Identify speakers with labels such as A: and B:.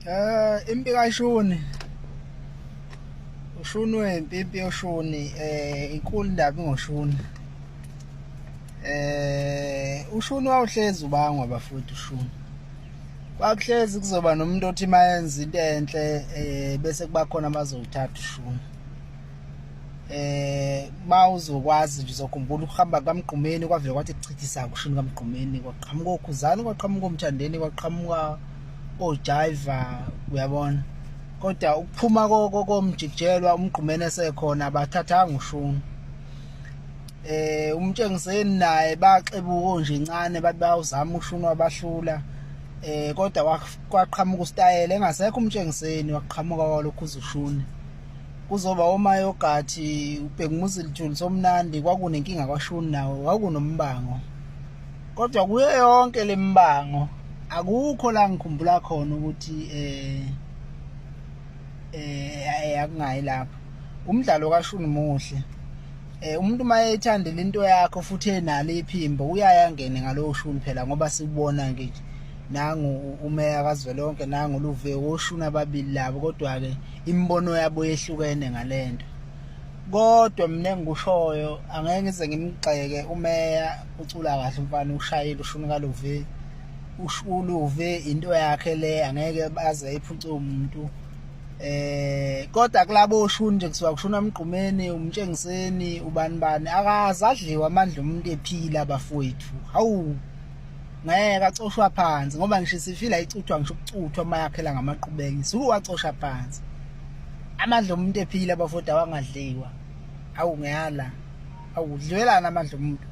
A: Impi kaShuni uShuni wempi yoShuni inkulu indaba ngoShuni. uShuni wawuhlezi ubangwa bafowethu uShuni. Kwakuhlezi kuzoba nomuntu othi mayenza into enhle bese kuba khona abazowuthatha uShuni. Mawuzokwazi nje uzokhumbula ukuhamba kaMgqumeni kwavela kwathi kuchithisa uShuni kaMgqumeni kwaqhamuka oKhuzani kwaqhamuka oMthandeni kwaqhamuka oJaiva uyabona. Kodwa ukuphuma komjikijelwa uMgqumeni esekhona abathathanga uShuni. Umtshengiseni naye baxebuka nje incane bathi bayawuzama uShuni wabahlula. Kodwa kwaqhamuka uStayela engasekho umtshengiseni waqhamuka walokhu uShuni. Kuzoba omayogathi ubhekumuzi lithuli somnandi kwakunenkinga kwaShuni nawo kwakunombango. Kodwa kuyo yonke lembango akukho la ngikhumbula khona ukuthi akungayi lapha. Umdlalo kaShuni muhle. Umuntu mayethandela into yakho futhi enalo iphimbo uyayangene ngalowo Shuni phela ngoba sikubona nje nangu umeya kaZwelonke nangu uLuve woShuni ababili labo kodwa ke imbono yabo yehlukene ngalento. Kodwa mina engikushoyo angeke ngize ngimgxeke umeya ucula kahle mfana ushayile uShuni kaLuve. uLuve into yakhe le angeke baze iphucwe umuntu. Kodwa kulabo Shuni nje kusuka kuShuni kaMgqumeni umtshengiseni ubani akazadliwa amandla umuntu ephila abafowethu. Hawu ngeke acoshwa phansi ngoba ngisho sifila icuthwa ngisho ukucuthwa mayakhela ngamaqhubeki suku wacosha phansi. Amandla umuntu ephila abafowethu awangadliwa. Awu ngiyala awudliwelana amandla umuntu.